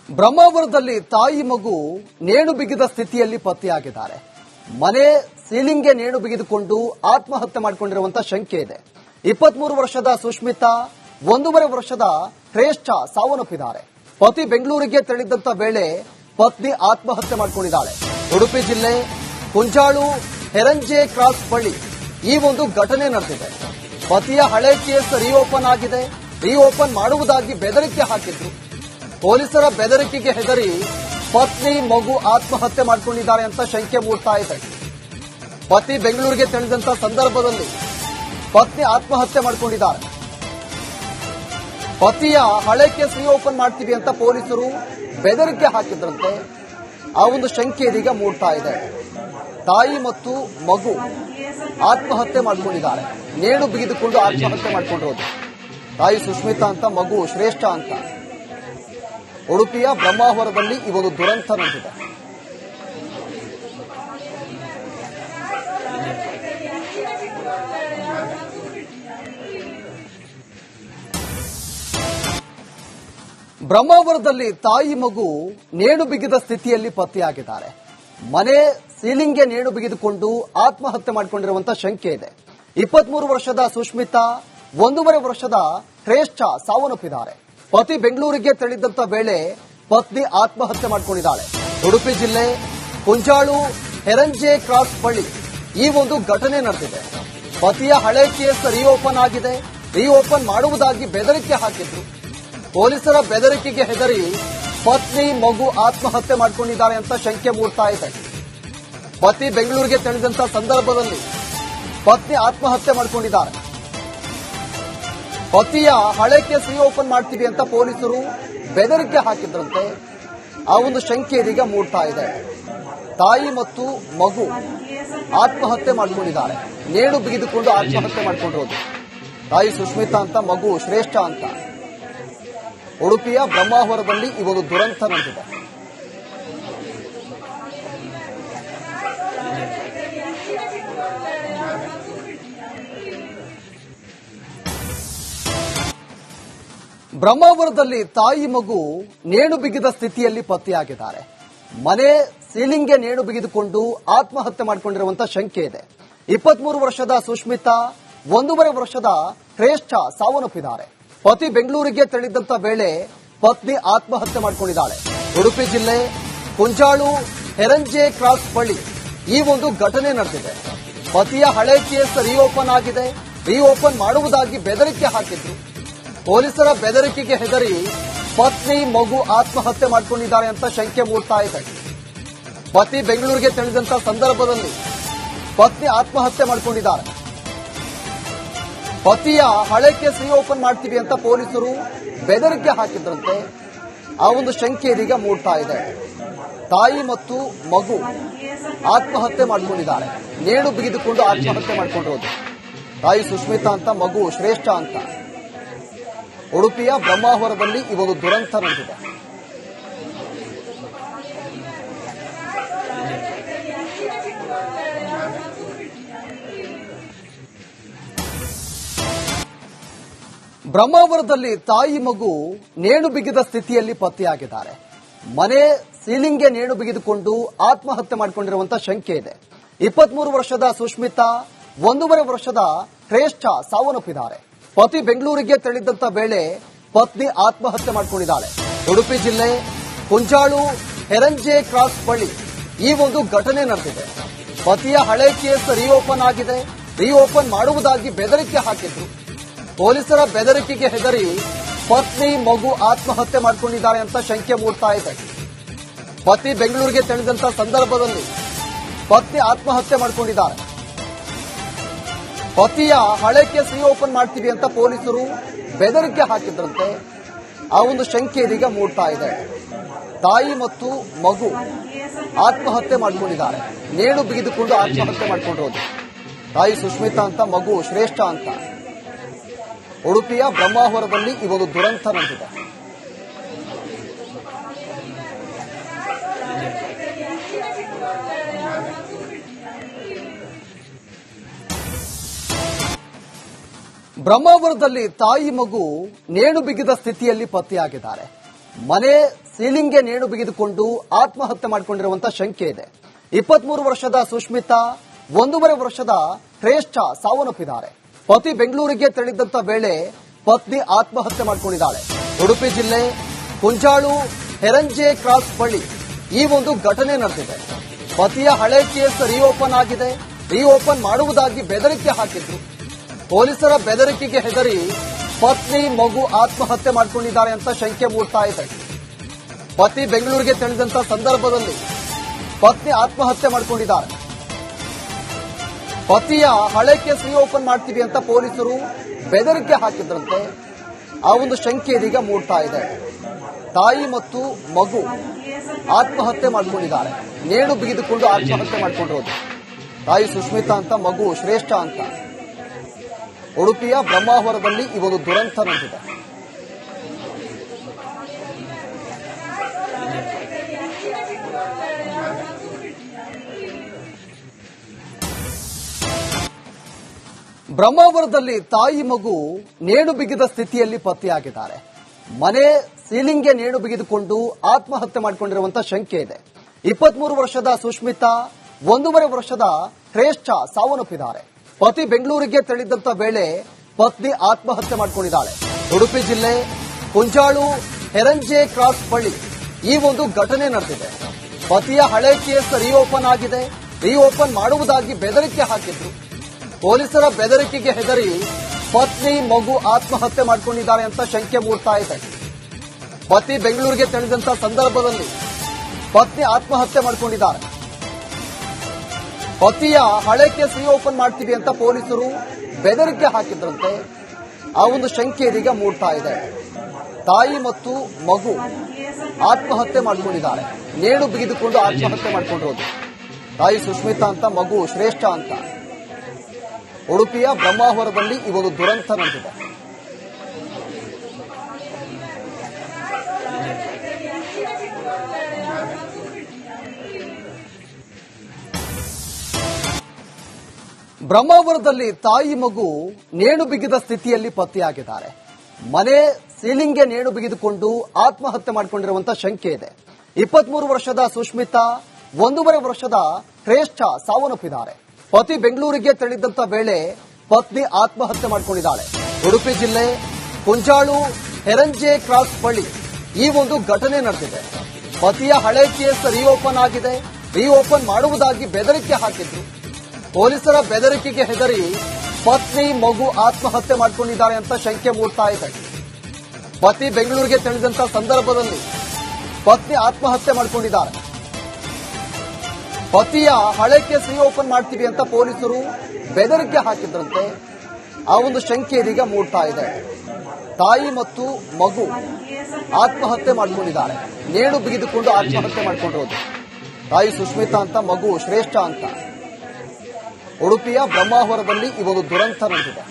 ಬ್ರಹ್ಮಾವರದಲ್ಲಿ ತಾಯಿ ಮಗು ನೇಣು ಬಿಗಿದ ಸ್ಥಿತಿಯಲ್ಲಿ ಪತ್ತೆಯಾಗಿದ್ದಾರೆ. ಮನೆ ಸೀಲಿಂಗ್ಗೆ ನೇಣು ಬಿಗಿದುಕೊಂಡು ಆತ್ಮಹತ್ಯೆ ಮಾಡಿಕೊಂಡಿರುವಂತಹ ಶಂಕೆ ಇದೆ. 23 ವರ್ಷದ ಸುಷ್ಮಿತಾ, 1.5 ವರ್ಷದ ಶ್ರೇಷ್ಠ ಸಾವನ್ನಪ್ಪಿದ್ದಾರೆ. ಪತಿ ಬೆಂಗಳೂರಿಗೆ ತೆರಳಿದ್ದಂತ ವೇಳೆ ಪತ್ನಿ ಆತ್ಮಹತ್ಯೆ ಮಾಡಿಕೊಂಡಿದ್ದಾಳೆ. ಉಡುಪಿ ಜಿಲ್ಲೆ ಕುಂಜಾಳು ಹೆರಂಜೆ ಕ್ರಾಸ್ ಬಳಿ ಈ ಒಂದು ಘಟನೆ ನಡೆದಿದೆ. ಪತಿಯ ಹಳೆ ಕೇಸ್ ರೀಓಪನ್ ಆಗಿದೆ. ರೀಓಪನ್ ಮಾಡುವುದಾಗಿ ಬೆದರಿಕೆ ಹಾಕಿದ್ರು. ಪೊಲೀಸರ ಬೆದರಿಕೆಗೆ ಹೆದರಿ ಪತ್ನಿ ಮಗು ಆತ್ಮಹತ್ಯೆ ಮಾಡಿಕೊಂಡಿದ್ದಾರೆ ಅಂತ ಶಂಕೆ ಮೂಡ್ತಾ ಇದೆ. ಪತಿ ಬೆಂಗಳೂರಿಗೆ ತೆರಳಿದಂತ ಸಂದರ್ಭದಲ್ಲಿ ಪತ್ನಿ ಆತ್ಮಹತ್ಯೆ ಮಾಡಿಕೊಂಡಿದ್ದಾರೆ. ಪತಿಯ ಹಳೆ ಕೇಸ್ ರೀಓಪನ್ ಮಾಡ್ತೀವಿ ಅಂತ ಪೊಲೀಸರು ಬೆದರಿಕೆ ಹಾಕಿದ್ರಂತೆ. ಆ ಒಂದು ಶಂಕೆ ಇದೀಗ ಮೂಡ್ತಾ ಇದೆ. ತಾಯಿ ಮತ್ತು ಮಗು ಆತ್ಮಹತ್ಯೆ ಮಾಡಿಕೊಂಡಿದ್ದಾರೆ. ನೇಣು ಬಿಗಿದುಕೊಂಡು ಆತ್ಮಹತ್ಯೆ ಮಾಡಿಕೊಂಡಿರೋದು. ತಾಯಿ ಸುಷ್ಮಿತಾ ಅಂತ, ಮಗು ಶ್ರೇಷ್ಠ ಅಂತ. ಉಡುಪಿಯ ಬ್ರಹ್ಮಾವರದಲ್ಲಿ ಈ ಒಂದು ದುರಂತ ನಡೆದಿದೆ. ಬ್ರಹ್ಮಾವರದಲ್ಲಿ ತಾಯಿ ಮಗು ನೇಣು ಬಿಗಿದ ಸ್ಥಿತಿಯಲ್ಲಿ ಪತ್ತೆಯಾಗಿದ್ದಾರೆ. ಮನೆ ಸೀಲಿಂಗ್ಗೆ ನೇಣು ಬಿಗಿದುಕೊಂಡು ಆತ್ಮಹತ್ಯೆ ಮಾಡಿಕೊಂಡಿರುವಂತಹ ಶಂಕೆ ಇದೆ. 23 ವರ್ಷದ ಸುಷ್ಮಿತಾ, 1.5 ವರ್ಷದ ಶ್ರೇಷ್ಠ ಸಾವನ್ನಪ್ಪಿದ್ದಾರೆ. ಪತಿ ಬೆಂಗಳೂರಿಗೆ ತೆರಳಿದ್ದಂತ ವೇಳೆ ಪತ್ನಿ ಆತ್ಮಹತ್ಯೆ ಮಾಡಿಕೊಂಡಿದ್ದಾಳೆ. ಉಡುಪಿ ಜಿಲ್ಲೆ ಕುಂಜಾಳು ಹೆರಂಜೆ ಕ್ರಾಸ್ ಬಳಿ ಈ ಒಂದು ಘಟನೆ ನಡೆದಿದೆ. ಪತಿಯ ಹಳೆ ಕೇಸ್ ರೀಓಪನ್ ಆಗಿದೆ. ರೀಓಪನ್ ಮಾಡುವುದಾಗಿ ಬೆದರಿಕೆ ಹಾಕಿದ್ರು. ಪೊಲೀಸರ ಬೆದರಿಕೆಗೆ ಹೆದರಿ ಪತ್ನಿ ಮಗು ಆತ್ಮಹತ್ಯೆ ಮಾಡಿಕೊಂಡಿದ್ದಾರೆ ಅಂತ ಶಂಕೆ ಮೂಡ್ತಾ ಇದೆ. ಪತಿ ಬೆಂಗಳೂರಿಗೆ ತೆರಳಿದಂತ ಸಂದರ್ಭದಲ್ಲಿ ಪತ್ನಿ ಆತ್ಮಹತ್ಯೆ ಮಾಡಿಕೊಂಡಿದ್ದಾರೆ. ಪತಿಯ ಹಳೆ ಕೇಸ್ ರೀಓಪನ್ ಮಾಡ್ತೀವಿ ಅಂತ ಪೊಲೀಸರು ಬೆದರಿಕೆ ಹಾಕಿದ್ರಂತೆ. ಆ ಒಂದು ಶಂಕೆ ಇದೀಗ ಮೂಡ್ತಾ ಇದೆ. ತಾಯಿ ಮತ್ತು ಮಗು ಆತ್ಮಹತ್ಯೆ ಮಾಡಿಕೊಂಡಿದ್ದಾರೆ. ನೇಣು ಬಿಗಿದುಕೊಂಡು ಆತ್ಮಹತ್ಯೆ ಮಾಡಿಕೊಂಡಿರೋದು. ತಾಯಿ ಸುಷ್ಮಿತಾ ಅಂತ, ಮಗು ಶ್ರೇಷ್ಠ ಅಂತ. ಉಡುಪಿಯ ಬ್ರಹ್ಮಾವರದಲ್ಲಿ ಈ ಒಂದು ದುರಂತ ನಡೆದಿದೆ. ಬ್ರಹ್ಮಾವರದಲ್ಲಿ ತಾಯಿ ಮಗು ನೇಣು ಬಿಗಿದ ಸ್ಥಿತಿಯಲ್ಲಿ ಪತ್ತೆಯಾಗಿದ್ದಾರೆ. ಮನೆ ಸೀಲಿಂಗ್ಗೆ ನೇಣು ಬಿಗಿದುಕೊಂಡು ಆತ್ಮಹತ್ಯೆ ಮಾಡಿಕೊಂಡಿರುವಂತಹ ಶಂಕೆ ಇದೆ. 23 ವರ್ಷದ ಸುಷ್ಮಿತಾ, 1.5 ವರ್ಷದ ಶ್ರೇಷ್ಠ ಸಾವನ್ನಪ್ಪಿದ್ದಾರೆ. ಪತಿ ಬೆಂಗಳೂರಿಗೆ ತೆರಳಿದ್ದಂತ ವೇಳೆ ಪತ್ನಿ ಆತ್ಮಹತ್ಯೆ ಮಾಡಿಕೊಂಡಿದ್ದಾಳೆ. ಉಡುಪಿ ಜಿಲ್ಲೆ ಕುಂಜಾಳು ಹೆರಂಜೆ ಕ್ರಾಸ್ ಬಳಿ ಈ ಒಂದು ಘಟನೆ ನಡೆದಿದೆ. ಪತಿಯ ಹಳೆ ಕೇಸ್ ರೀಓಪನ್ ಆಗಿದೆ. ರೀಓಪನ್ ಮಾಡುವುದಾಗಿ ಬೆದರಿಕೆ ಹಾಕಿದ್ರು. ಪೊಲೀಸರ ಬೆದರಿಕೆಗೆ ಹೆದರಿ ಪತ್ನಿ ಮಗು ಆತ್ಮಹತ್ಯೆ ಮಾಡಿಕೊಂಡಿದ್ದಾರೆ ಅಂತ ಶಂಕೆ ಮೂಡ್ತಾ ಇದೆ. ಪತಿ ಬೆಂಗಳೂರಿಗೆ ತೆರಳಿದಂತ ಸಂದರ್ಭದಲ್ಲಿ ಪತ್ನಿ ಆತ್ಮಹತ್ಯೆ ಮಾಡಿಕೊಂಡಿದ್ದಾರೆ. ಪತಿಯ ಹಳೆ ಕೇಸ್ ರೀಓಪನ್ ಮಾಡ್ತೀವಿ ಅಂತ ಪೊಲೀಸರು ಬೆದರಿಕೆ ಹಾಕಿದ್ರಂತೆ. ಆ ಒಂದು ಶಂಕೆ ಇದೀಗ ಮೂಡ್ತಾ ಇದೆ. ತಾಯಿ ಮತ್ತು ಮಗು ಆತ್ಮಹತ್ಯೆ ಮಾಡಿಕೊಂಡಿದ್ದಾರೆ. ನೇಣು ಬಿಗಿದುಕೊಂಡು ಆತ್ಮಹತ್ಯೆ ಮಾಡಿಕೊಂಡಿರೋದು. ತಾಯಿ ಸುಷ್ಮಿತಾ ಅಂತ, ಮಗು ಶ್ರೇಷ್ಠ ಅಂತ. ಉಡುಪಿಯ ಬ್ರಹ್ಮಾವರದಲ್ಲಿ ಈ ಒಂದು ದುರಂತ ನಡೆದಿದೆ. ಬ್ರಹ್ಮಾವರದಲ್ಲಿ ತಾಯಿ ಮಗು ನೇಣು ಬಿಗಿದ ಸ್ಥಿತಿಯಲ್ಲಿ ಪತ್ತೆಯಾಗಿದ್ದಾರೆ. ಮನೆ ಸೀಲಿಂಗ್ಗೆ ನೇಣು ಬಿಗಿದುಕೊಂಡು ಆತ್ಮಹತ್ಯೆ ಮಾಡಿಕೊಂಡಿರುವಂತಹ ಶಂಕೆ ಇದೆ. 23 ವರ್ಷದ ಸುಷ್ಮಿತಾ, 1.5 ವರ್ಷದ ಶ್ರೇಷ್ಠ ಸಾವನ್ನಪ್ಪಿದ್ದಾರೆ. ಪತಿ ಬೆಂಗಳೂರಿಗೆ ತೆರಳಿದ್ದಂತ ವೇಳೆ ಪತ್ನಿ ಆತ್ಮಹತ್ಯೆ ಮಾಡಿಕೊಂಡಿದ್ದಾಳೆ. ಉಡುಪಿ ಜಿಲ್ಲೆ ಕುಂಜಾಳು ಹೆರಂಜೆ ಕ್ರಾಸ್ ಬಳಿ ಈ ಒಂದು ಘಟನೆ ನಡೆದಿದೆ. ಪತಿಯ ಹಳೆ ಕೇಸ್ ರೀಓಪನ್ ಆಗಿದೆ. ರೀಓಪನ್ ಮಾಡುವುದಾಗಿ ಬೆದರಿಕೆ ಹಾಕಿದ್ರು. ಪೊಲೀಸರ ಬೆದರಿಕೆಗೆ ಹೆದರಿ ಪತ್ನಿ ಮಗು ಆತ್ಮಹತ್ಯೆ ಮಾಡಿಕೊಂಡಿದ್ದಾರೆ ಅಂತ ಶಂಕೆ ಮೂಡ್ತಾ ಇದೆ. ಪತಿ ಬೆಂಗಳೂರಿಗೆ ತೆರಳಿದಂತ ಸಂದರ್ಭದಲ್ಲಿ ಪತ್ನಿ ಆತ್ಮಹತ್ಯೆ ಮಾಡಿಕೊಂಡಿದ್ದಾರೆ. ಪತಿಯ ಹಳೆ ಕೇಸ್ ರೀಓಪನ್ ಮಾಡ್ತೀವಿ ಅಂತ ಪೊಲೀಸರು ಬೆದರಿಕೆ ಹಾಕಿದ್ರಂತೆ. ಆ ಒಂದು ಶಂಕೆ ಇದೀಗ ಮೂಡ್ತಾ ಇದೆ. ತಾಯಿ ಮತ್ತು ಮಗು ಆತ್ಮಹತ್ಯೆ ಮಾಡಿಕೊಂಡಿದ್ದಾರೆ. ನೇಣು ಬಿಗಿದುಕೊಂಡು ಆತ್ಮಹತ್ಯೆ ಮಾಡಿಕೊಂಡಿರೋದು. ತಾಯಿ ಸುಷ್ಮಿತಾ ಅಂತ, ಮಗು ಶ್ರೇಷ್ಠ ಅಂತ. ಉಡುಪಿಯ ಬ್ರಹ್ಮಾವರದಲ್ಲಿ ಈ ಒಂದು ದುರಂತ ನಡೆದಿದೆ. ಬ್ರಹ್ಮಾವರದಲ್ಲಿ ತಾಯಿ ಮಗು ನೇಣು ಬಿಗಿದ ಸ್ಥಿತಿಯಲ್ಲಿ ಪತ್ತೆಯಾಗಿದ್ದಾರೆ. ಮನೆ ಸೀಲಿಂಗ್ಗೆ ನೇಣು ಬಿಗಿದುಕೊಂಡು ಆತ್ಮಹತ್ಯೆ ಮಾಡಿಕೊಂಡಿರುವಂತಹ ಶಂಕೆ ಇದೆ. 23 ವರ್ಷದ ಸುಷ್ಮಿತಾ 1.5 ವರ್ಷದ ಶ್ರೇಷ್ಠ ಸಾವನ್ನಪ್ಪಿದ್ದಾರೆ. ಪತಿ ಬೆಂಗಳೂರಿಗೆ ತೆರಳಿದ್ದಂತ ವೇಳೆ ಪತ್ನಿ ಆತ್ಮಹತ್ಯೆ ಮಾಡಿಕೊಂಡಿದ್ದಾಳೆ. ಉಡುಪಿ ಜಿಲ್ಲೆ ಕುಂಜಾಳು ಹೆರಂಜೆ ಕ್ರಾಸ್ ಬಳಿ ಈ ಒಂದು ಘಟನೆ ನಡೆದಿದೆ. ಪತಿಯ ಹಳೆ ಕೇಸ್ ರೀಓಪನ್ ಆಗಿದೆ. ರೀಓಪನ್ ಮಾಡುವುದಾಗಿ ಬೆದರಿಕೆ ಹಾಕಿದ್ರು. ಪೊಲೀಸರ ಬೆದರಿಕೆಗೆ ಹೆದರಿ ಪತ್ನಿ ಮಗು ಆತ್ಮಹತ್ಯೆ ಮಾಡಿಕೊಂಡಿದ್ದಾರೆ ಅಂತ ಶಂಕೆ ಮೂಡ್ತಾ ಇದೆ. ಪತಿ ಬೆಂಗಳೂರಿಗೆ ತೆರಳಿದಂತ ಸಂದರ್ಭದಲ್ಲಿ ಪತ್ನಿ ಆತ್ಮಹತ್ಯೆ ಮಾಡಿಕೊಂಡಿದ್ದಾರೆ. ಪತಿಯ ಹಳೆ ಕೇಸ್ ರೀಓಪನ್ ಮಾಡ್ತೀವಿ ಅಂತ ಪೊಲೀಸರು ಬೆದರಿಕೆ ಹಾಕಿದ್ರಂತೆ. ಆ ಒಂದು ಶಂಕೆ ಇದೀಗ ಮೂಡ್ತಾ ಇದೆ. ತಾಯಿ ಮತ್ತು ಮಗು ಆತ್ಮಹತ್ಯೆ ಮಾಡಿಕೊಂಡಿದ್ದಾರೆ. ನೇಣು ಬಿಗಿದುಕೊಂಡು ಆತ್ಮಹತ್ಯೆ ಮಾಡಿಕೊಂಡಿರೋದು. ತಾಯಿ ಸುಷ್ಮಿತಾ ಅಂತ, ಮಗು ಶ್ರೇಷ್ಠ ಅಂತ. ಉಡುಪಿಯ ಬ್ರಹ್ಮಾವರದಲ್ಲಿ ಈ ಒಂದು ದುರಂತ ನಡೆದಿದೆ. ಬ್ರಹ್ಮಾವರದಲ್ಲಿ ತಾಯಿ ಮಗು ನೇಣು ಬಿಗಿದ ಸ್ಥಿತಿಯಲ್ಲಿ ಪತ್ತೆಯಾಗಿದ್ದಾರೆ. ಮನೆ ಸೀಲಿಂಗ್ಗೆ ನೇಣು ಬಿಗಿದುಕೊಂಡು ಆತ್ಮಹತ್ಯೆ ಮಾಡಿಕೊಂಡಿರುವಂತಹ ಶಂಕೆ ಇದೆ. 23 ವರ್ಷದ ಸುಷ್ಮಿತಾ 1.5 ವರ್ಷದ ಶ್ರೇಷ್ಠ ಸಾವನ್ನಪ್ಪಿದ್ದಾರೆ. ಪತಿ ಬೆಂಗಳೂರಿಗೆ ತೆರಳಿದ್ದಂತ ವೇಳೆ ಪತ್ನಿ ಆತ್ಮಹತ್ಯೆ ಮಾಡಿಕೊಂಡಿದ್ದಾಳೆ. ಉಡುಪಿ ಜಿಲ್ಲೆ ಕುಂಜಾಳು ಹೆರಂಜೆ ಕ್ರಾಸ್ ಬಳಿ ಈ ಒಂದು ಘಟನೆ ನಡೆದಿದೆ. ಪತಿಯ ಹಳೆ ಕೇಸ್ ರೀಓಪನ್ ಆಗಿದೆ. ರೀಓಪನ್ ಮಾಡುವುದಾಗಿ ಬೆದರಿಕೆ ಹಾಕಿದ್ರು. ಪೊಲೀಸರ ಬೆದರಿಕೆಗೆ ಹೆದರಿ ಪತ್ನಿ ಮಗು ಆತ್ಮಹತ್ಯೆ ಮಾಡಿಕೊಂಡಿದ್ದಾರೆ ಅಂತ ಶಂಕೆ ಮೂಡ್ತಾ ಇದೆ. ಪತಿ ಬೆಂಗಳೂರಿಗೆ ತೆರಳಿದಂತ ಸಂದರ್ಭದಲ್ಲಿ ಪತ್ನಿ ಆತ್ಮಹತ್ಯೆ ಮಾಡಿಕೊಂಡಿದ್ದಾರೆ. ಪತಿಯ ಹಳೆ ಕೇಸ್ ರೀಓಪನ್ ಮಾಡ್ತೀವಿ ಅಂತ ಪೊಲೀಸರು ಬೆದರಿಕೆ ಹಾಕಿದ್ರಂತೆ. ಆ ಒಂದು ಶಂಕೆ ಇದೀಗ ಮೂಡ್ತಾ ಇದೆ. ತಾಯಿ ಮತ್ತು ಮಗು ಆತ್ಮಹತ್ಯೆ ಮಾಡಿಕೊಂಡಿದ್ದಾರೆ. ನೇಣು ಬಿಗಿದುಕೊಂಡು ಆತ್ಮಹತ್ಯೆ ಮಾಡಿಕೊಂಡಿರೋದು. ತಾಯಿ ಸುಷ್ಮಿತಾ ಅಂತ, ಮಗು ಶ್ರೇಷ್ಠ ಅಂತ. ಉಡುಪಿಯ ಬ್ರಹ್ಮಾವರದಲ್ಲಿ ಈ ಒಂದು ದುರಂತ ನಡೆದಿದೆ. ಬ್ರಹ್ಮಾವರದಲ್ಲಿ ತಾಯಿ ಮಗು ನೇಣು ಬಿಗಿದ ಸ್ಥಿತಿಯಲ್ಲಿ ಪತ್ತೆಯಾಗಿದ್ದಾರೆ. ಮನೆ ಸೀಲಿಂಗ್ಗೆ ನೇಣು ಬಿಗಿದುಕೊಂಡು ಆತ್ಮಹತ್ಯೆ ಮಾಡಿಕೊಂಡಿರುವಂತಹ ಶಂಕೆ ಇದೆ. 23 ವರ್ಷದ ಸುಷ್ಮಿತಾ 1.5 ವರ್ಷದ ಶ್ರೇಷ್ಠ ಸಾವನ್ನಪ್ಪಿದ್ದಾರೆ. ಪತಿ ಬೆಂಗಳೂರಿಗೆ ತೆರಳಿದ್ದಂತ ವೇಳೆ ಪತ್ನಿ ಆತ್ಮಹತ್ಯೆ ಮಾಡಿಕೊಂಡಿದ್ದಾಳೆ. ಉಡುಪಿ ಜಿಲ್ಲೆ ಕುಂಜಾಳು ಹೆರಂಜೆ ಕ್ರಾಸ್ ಬಳಿ ಈ ಒಂದು ಘಟನೆ ನಡೆದಿದೆ. ಪತಿಯ ಹಳೆ ಕೇಸ್ ರೀಓಪನ್ ಆಗಿದೆ. ರೀಓಪನ್ ಮಾಡುವುದಾಗಿ ಬೆದರಿಕೆ ಹಾಕಿದ್ರು. ಪೊಲೀಸರ ಬೆದರಿಕೆಗೆ ಹೆದರಿ ಪತ್ನಿ ಮಗು ಆತ್ಮಹತ್ಯೆ ಮಾಡಿಕೊಂಡಿದ್ದಾರೆ ಅಂತ ಶಂಕೆ ಮೂಡ್ತಾ ಇದೆ. ಪತಿ ಬೆಂಗಳೂರಿಗೆ ತೆರಳಿದಂತ ಸಂದರ್ಭದಲ್ಲಿ ಪತ್ನಿ ಆತ್ಮಹತ್ಯೆ ಮಾಡಿಕೊಂಡಿದ್ದಾರೆ. ಪತಿಯ ಹಳೆ ಕೇಸ್ ರೀಓಪನ್ ಮಾಡ್ತೀವಿ ಅಂತ ಪೊಲೀಸರು ಬೆದರಿಕೆ ಹಾಕಿದ್ರಂತೆ. ಆ ಒಂದು ಶಂಕೆ ಇದೀಗ ಮೂಡ್ತಾ ಇದೆ. ತಾಯಿ ಮತ್ತು ಮಗು ಆತ್ಮಹತ್ಯೆ ಮಾಡಿಕೊಂಡಿದ್ದಾರೆ. ನೇಣು ಬಿಗಿದುಕೊಂಡು ಆತ್ಮಹತ್ಯೆ ಮಾಡಿಕೊಂಡಿರೋದು. ತಾಯಿ ಸುಷ್ಮಿತಾ ಅಂತ, ಮಗು ಶ್ರೇಷ್ಠ ಅಂತ. ಉಡುಪಿಯ ಬ್ರಹ್ಮಾವರದಲ್ಲಿ ಈ ಒಂದು ದುರಂತ ನಡೆದಿದೆ.